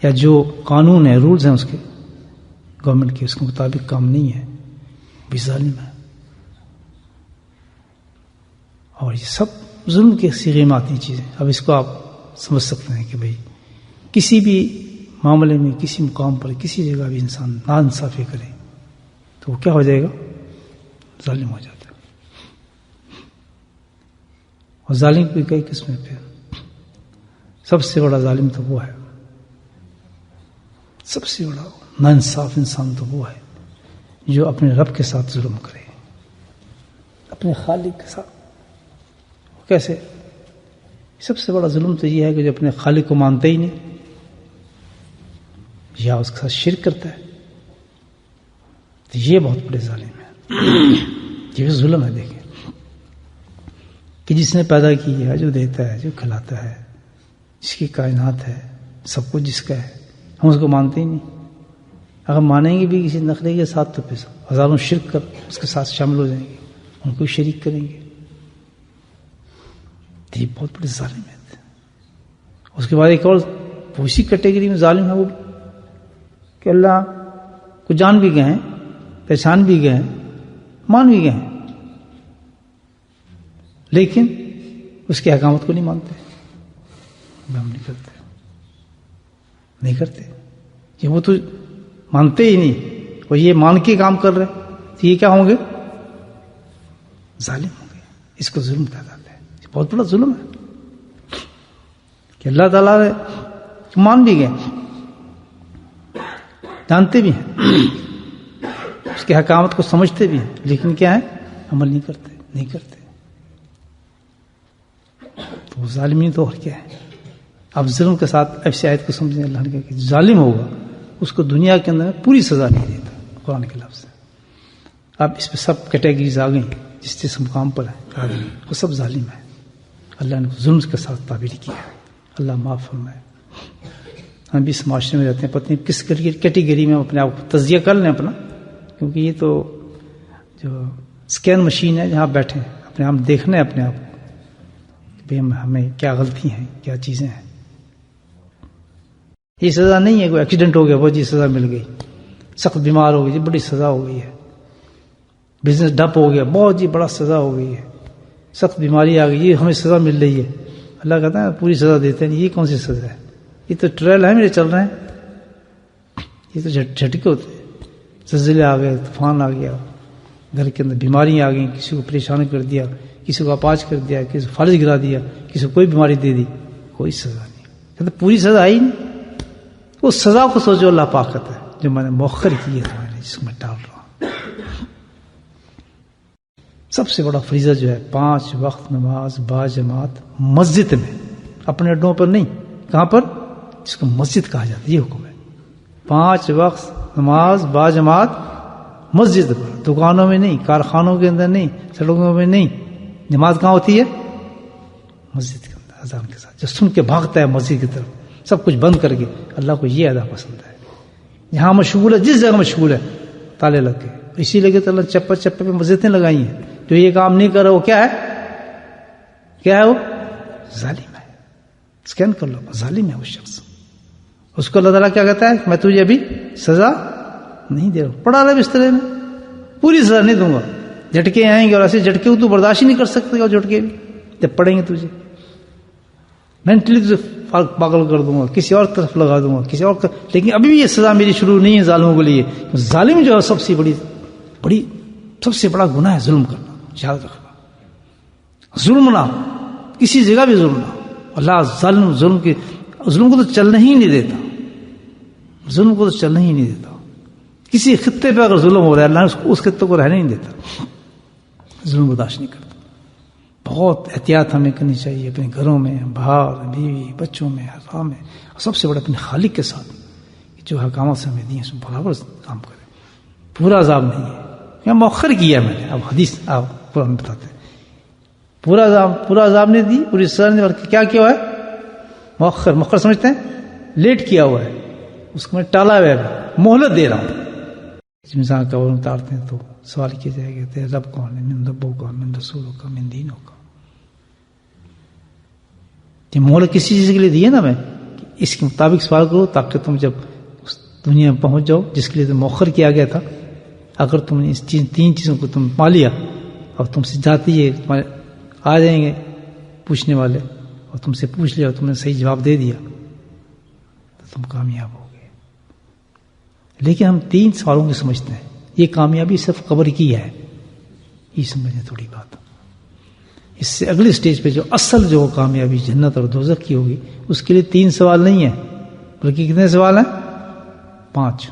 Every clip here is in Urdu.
یا جو قانون ہے، رولز ہیں اس کے گورنمنٹ کے، اس کے مطابق کام نہیں ہے، بھی ظالم ہے. اور یہ سب ظلم کے صیغے میں آتی چیزیں. اب اس کو آپ سمجھ سکتے ہیں کہ بھائی کسی بھی معاملے میں، کسی مقام پر، کسی جگہ بھی انسان ناانصافی کرے تو وہ کیا ہو جائے گا؟ ظالم ہو جاتا ہے. اور ظالم کی کئی قسمیں. پھر سب سے بڑا ظالم تو وہ ہے، سب سے بڑا ناانصاف انسان تو وہ ہے جو اپنے رب کے ساتھ ظلم کرے، اپنے خالق کے ساتھ. کیسے؟ سب سے بڑا ظلم تو یہ ہے کہ جو اپنے خالق کو مانتا ہی نہیں یا اس کے ساتھ شرک کرتا ہے، تو یہ بہت بڑے ظالم ہے. یہ بھی ظلم ہے. دیکھیں کہ جس نے پیدا کی ہے، جو دیتا ہے، جو کھلاتا ہے، جس کی کائنات ہے، سب کچھ جس کا ہے، ہم اس کو مانتے ہی نہیں. اگر مانیں گے بھی کسی نخرے کے ساتھ تو پھر ہزاروں شرک کر اس کے ساتھ شامل ہو جائیں گے، ان کو شریک کریں گے. تو یہ بہت بڑے ظالم ہے. اس کے بعد ایک اور اسی کیٹیگری میں ظالم ہے وہ کہ اللہ کو جان بھی گئے ہیں، پہچان بھی گئے ہیں، مان بھی گئے ہیں، لیکن اس کی حکامت کو نہیں مانتے. ہم نہیں کرتے کہ وہ تو مانتے ہی نہیں، اور یہ مان کے کام کر رہے، تو یہ کیا ہوں گے؟ ظالم ہوں گے. اس کو ظلم کہا جاتا ہے. یہ بہت بڑا ظلم ہے کہ اللہ تعالیٰ نے مان بھی گئے، جانتے بھی ہیں، اس کی حکامت کو سمجھتے بھی ہیں، لیکن کیا ہے؟ عمل نہیں کرتے. تو ظالمین تو اور کیا ہے؟ اب ظلم کے ساتھ ایسی آیت کو سمجھیں. اللہ نے کہا کہ ظالم ہوگا اس کو دنیا کے اندر پوری سزا نہیں دیتا، قرآن کے لفظ. اب اس پہ سب کیٹیگریز آ گئی جس جس مقام پر ہے، وہ سب ظالم ہے. اللہ نے ظلم کے ساتھ تعبیر کیا ہے. اللہ معاف فرمائے. ہم بھی اس معاشرے میں رہتے ہیں، پتہ نہیں کس کیٹیگری میں اپنے آپ کو تجزیہ کر لیں اپنا، کیونکہ یہ تو جو اسکین مشین ہے جہاں بیٹھے اپنے آپ دیکھنا ہے اپنے آپ کو کہ ہمیں کیا غلطی ہیں، کیا چیزیں ہیں. یہ سزا نہیں ہے کوئی ایکسیڈنٹ ہو گیا بہت جی سزا مل گئی، سخت بیمار ہو گئی جی بڑی سزا ہو گئی ہے، بزنس ڈپ ہو گیا بہت جی بڑا سزا ہو گئی ہے، سخت بیماری آ گئی یہ ہمیں سزا مل رہی ہے. اللہ کہتا ہے پوری سزا دیتے ہیں. یہ کون سی سزا ہے؟ یہ تو ٹرائل ہے میرے چل رہے ہیں. یہ تو جھٹکے ہوتے ہیں. زلزلے آ گئے، طوفان آ گیا، گھر کے اندر بیماریاں آ گئیں، کسی کو پریشان کر دیا، کسی کو اپاہج کر دیا، کسی کو فالج گرا دیا، کسی کو کوئی بیماری دے دی، کوئی سزا نہیں. کہتے پوری سزا آئی نہیں. اس سزا کو سوچو اللہ پاک کہتا ہے جو میں نے مؤخر کی ہے تمہارے لیے، جس کو میں ڈال رہا ہوں. سب سے بڑا فریضہ جو ہے 5 وقت نماز باجماعت مسجد میں، اپنے اڈوں پر نہیں. کہاں پر؟ جس کو مسجد کہا جاتا ہے. یہ حکم ہے 5 وقت نماز باجماعت مسجد پر، دکانوں میں نہیں، کارخانوں کے اندر نہیں، سڑکوں میں نہیں. نماز کہاں ہوتی ہے؟ مسجد کے اندر اذان کے ساتھ. جو سن کے بھاگتا ہے مسجد کی طرف سب کچھ بند کر کے، اللہ کو یہ ادا پسند ہے. یہاں مشغول ہے، جس جگہ مشغول ہے تالے لگ گئے. اسی لیے کہ اللہ چپے چپے پہ مسجدیں لگائی ہیں. جو یہ کام نہیں کر رہا وہ کیا ہے؟ کیا ہے وہ؟ ظالم ہے. اسکین کر لو، ظالم ہے وہ شخص. اس کو اللہ تعالیٰ کیا کہتا ہے؟ میں تجھے ابھی سزا نہیں دے رہا ہوں، پڑا رہا بسترے میں، پوری سزا نہیں دوں گا. جھٹکے آئیں گے اور ایسے جھٹکے تو برداشت ہی نہیں کر سکتے. اور جھٹکے بھی جب پڑیں گے تجھے مینٹلی تجھے پاگل کر دوں گا، کسی اور طرف لگا دوں گا، کسی اور لیکن ابھی بھی یہ سزا میری شروع نہیں ہے ظالموں کے لیے. ظالم جو ہے سب سے بڑا گناہ ہے ظلم کرنا. یاد رکھنا، ظلم نہ کسی جگہ بھی ظلم نہ. اللہ ظلم کو تو چلنا ہی نہیں دیتا. ظلم کو تو چلنا ہی نہیں دیتا. کسی خطے پہ اگر ظلم ہو رہا ہے اللہ اس خطے کو رہنے نہیں دیتا. ظلم برداشت نہیں کرتا. بہت احتیاط ہمیں کرنی چاہیے اپنے گھروں میں، باہر، بیوی بچوں میں، حرام میں، اور سب سے بڑا اپنے خالق کے ساتھ جو حکامات سے ہمیں دی ہیں اس میں برابر کام کریں. پورا عذاب نہیں ہے، یا مؤخر کیا میں نے. اب حدیث آپ قرآن بتاتے ہیں پورا عذاب نہیں دی، پوری سزا نہیں. اور کیا کیا ہوا ہے؟ مؤخر سمجھتے ہیں لیٹ کیا ہوا ہے، اس کو میں ٹالا ہوا ہے، مہلت دے رہا ہوں. جس انسان کا قبر اتارتے ہیں تو سوال کیا جائے گا تیرے رب کون ہے؟ من ربو کا، من رسولوں کا، من دینوں کا. یہ مہلت کسی چیز کے لیے دی ہے نا میں، اس کے مطابق سوال کرو تاکہ تم جب اس دنیا میں پہنچ جاؤ جس کے لیے تم مؤخر کیا گیا تھا. اگر تم نے اس تین چیزوں کو تم پا لیا اور تم سے جاتی ہے تمہارے آ جائیں گے پوچھنے والے اور تم سے پوچھ لیا اور تم نے صحیح جواب دے دیا تو تم کامیاب ہو گئے. لیکن ہم 3 سوالوں کو سمجھتے ہیں. یہ کامیابی صرف قبر کی ہے، یہ سمجھنے تھوڑی بات. اس سے اگلی سٹیج پہ جو اصل جو کامیابی جنت اور دوزخ کی ہوگی اس کے لیے 3 سوال نہیں ہیں بلکہ کتنے سوال ہیں؟ 5.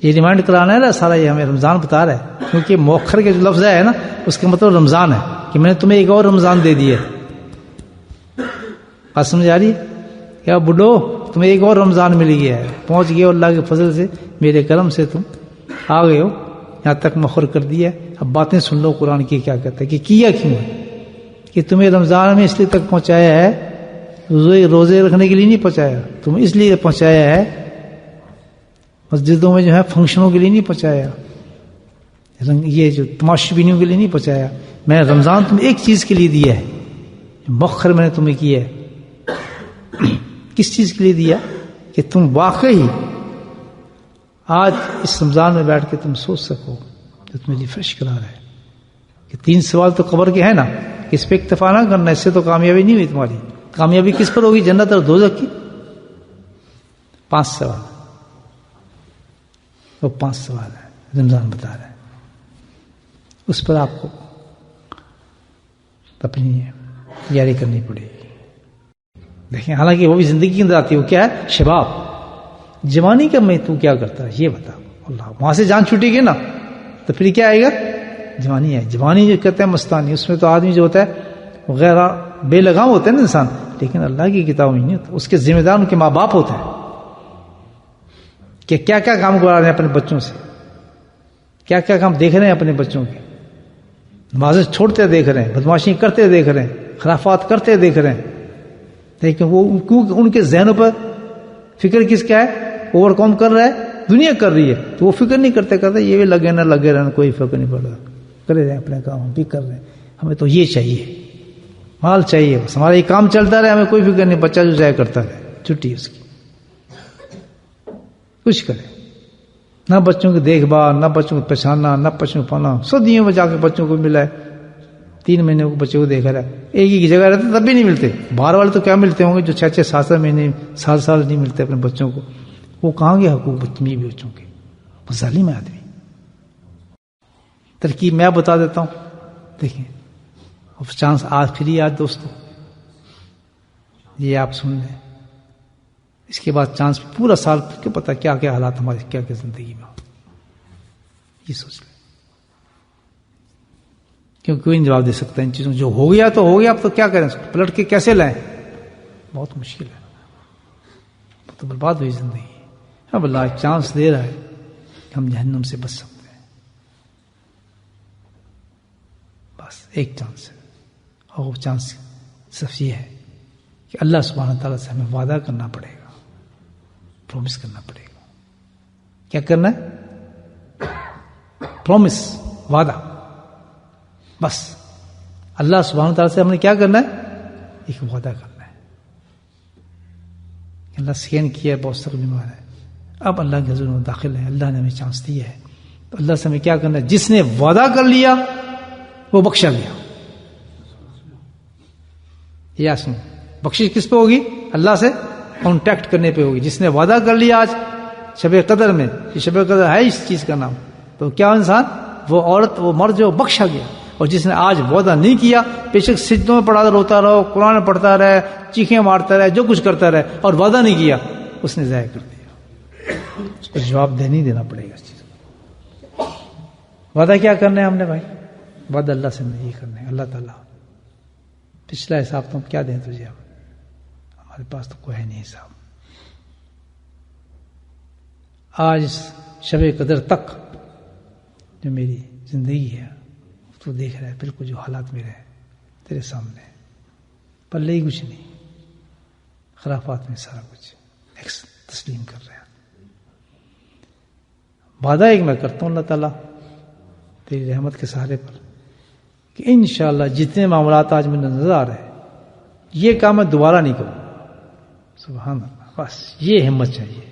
یہ ریمائنڈ کرانا ہے نا سارا، یہ ہمیں رمضان بتا رہا ہے کیونکہ مؤخر کے جو لفظ ہے نا اس کا مطلب رمضان ہے کہ میں نے تمہیں ایک اور رمضان دے دیا. بات سمجھ آ رہی ہے کیا بڈھو؟ تمہیں ایک اور رمضان مل گیا ہے، پہنچ گئے اللہ کے فضل سے میرے کرم سے تم آ گئے ہو یہاں تک مؤخر کر دیا. اب باتیں سن لو قرآن کی کیا کہتا ہے کہ کیا کیوں ہے کہ تمہیں رمضان میں اس لیے تک پہنچایا ہے، روزے رکھنے کے لیے نہیں پہنچایا، تم اس لیے پہنچایا ہے مسجدوں میں جو ہے فنکشنوں کے لیے نہیں پہنچایا، یہ جو تماشی بینیوں کے لیے نہیں پہنچایا. میں نے رمضان تمہیں ایک چیز کے لیے دیا ہے، مؤخر میں نے تمہیں کیا ہے. کس چیز کے لیے دیا؟ کہ تم واقعی آج اس رمضان میں بیٹھ کے تم سوچ سکو جو تمہیں ریفریش کرا رہا ہے کہ 3 سوال تو قبر کے ہیں نا، اس پہ اکتفا نہ کرنا، اس سے تو کامیابی نہیں ہوئی تمہاری. کامیابی کس پر ہوگی؟ جنت اور دوزخ کی. 5 سوال، وہ 5 سوال ہیں رمضان بتا رہا ہے. اس پر آپ کو اپنی تیاری کرنی پڑے گی. دیکھیں حالانکہ وہ بھی زندگی کے اندر آتی ہے، وہ کیا ہے؟ شباب، جوانی کا میں تو کیا کرتا ہے یہ بتا. اللہ، وہاں سے جان چھوٹے گی نا تو پھر کیا آئے گا؟ جوانی ہے. جوانی جو کہتے ہیں مستانی، اس میں تو آدمی جو ہوتا ہے وہ غیر بے لگام ہوتا ہے نا انسان، لیکن اللہ کی کتاب میں نہیں ہوتا. اس کے ذمہ دار ان کے ماں باپ ہوتے ہیں کہ کیا کیا کام کرا رہے ہیں اپنے بچوں سے، کیا کیا کام دیکھ رہے ہیں اپنے بچوں کے. نمازیں چھوڑتے دیکھ رہے ہیں، بدماشی کرتے دیکھ رہے ہیں، خرافات کرتے دیکھ رہے ہیں. لیکن وہ کیونکہ ان کے ذہنوں پر فکر کس کا ہے؟ اوور کام کر رہا ہے، دنیا کر رہی ہے تو وہ فکر نہیں کرتے یہ بھی لگے نہ لگے رہنا، کوئی فرق نہیں پڑ رہا، کرے رہے اپنے کام، ہم بھی کر رہے ہیں. ہمیں تو یہ چاہیے، مال چاہیے، بس ہمارا یہ کام چلتا رہے، ہمیں کوئی فکر نہیں. بچہ جو چاہے کرتا رہے، چھٹی اس کی، کچھ کرے نہ بچوں کی دیکھ بھال، نہ بچوں کو پہچاننا، نہ بچوں کو پانا. صدیوں میں جا کے بچوں کو ملا ہے، 3 مہینے کو بچوں کو دیکھا رہا ہے، ایک ہی جگہ رہتے تب بھی نہیں ملتے. باہر والے تو کیا ملتے ہوں گے جو 6 7 مہینے، سال نہیں ملتے اپنے بچوں کو. وہ کہاں گیا حقوق بچوں کے؟ وہ ظالم ہے آدمی. ترکیب میں بتا دیتا ہوں، دیکھیں چانس آخری آج دوستو یہ آپ سن لیں، اس کے بعد چانس پورا سال کے پتا کیا کیا حالات ہمارے کیا کیا زندگی میں، یہ سوچ لیں. کیونکہ کوئی نہیں جواب دے سکتا ان چیزوں. جو ہو گیا تو ہو گیا، اب تو کیا کریں، پلٹ کے کیسے لائیں؟ بہت مشکل ہے، تو برباد ہوئی زندگی. اب اللہ ایک چانس دے رہا ہے کہ ہم جہنم سے بچ سکتے ہیں، بس ایک چانس ہے. اور وہ چانس صرف یہ ہے کہ اللہ سبحانہ تعالیٰ سے ہمیں وعدہ کرنا پڑے گا، پرومس کرنا پڑے گا. کیا کرنا ہے؟ پرومس، وعدہ. بس اللہ سبحانہ تعالیٰ سے ہم نے کیا کرنا ہے؟ ایک وعدہ کرنا ہے. اللہ سکین کیا ہے، بہت سخت بیمار ہے، اب اللہ کے حضور میں داخل ہے، اللہ نے ہمیں چانس دیا ہے، تو اللہ سے ہمیں کیا کرنا ہے؟ جس نے وعدہ کر لیا وہ بخشا گیا. یا سن، بخشش کس پہ ہوگی؟ اللہ سے کانٹیکٹ کرنے پہ ہوگی. جس نے وعدہ کر لیا آج شب قدر میں، یہ شب قدر ہے اس چیز کا نام، تو کیا انسان، وہ عورت، وہ مرد جو بخشا گیا. اور جس نے آج وعدہ نہیں کیا، بے شک سجدوں میں پڑھا روتا رہو، قرآن پڑھتا رہے، چیخیں مارتا رہے، جو کچھ کرتا رہے، اور وعدہ نہیں کیا، اس نے ضائع کر دیا. اس کو جواب دینا پڑے گا اس چیز کو. وعدہ کیا کرنا ہے ہم نے بھائی؟ وعدہ اللہ سے نہیں کرنا ہے. اللہ تعالیٰ پچھلا حساب تو ہم کیا دیں تجھے، ہمارے پاس تو کوئی ہے نہیں حساب. آج شب قدر تک جو میری زندگی ہے تو دیکھ رہا ہے، بالکل جو حالات میرے ہیں تیرے سامنے، پلے ہی کچھ نہیں، خرافات میں سارا کچھ تسلیم کر رہے ہیں. وعدہ ایک میں کرتا ہوں اللہ تعالیٰ تیری رحمت کے سہارے پر کہ انشاءاللہ جتنے معاملات آج مجھے نظر آ رہے ہیں یہ کام میں دوبارہ نہیں کروں. سبحان اللہ. بس یہ ہمت چاہیے.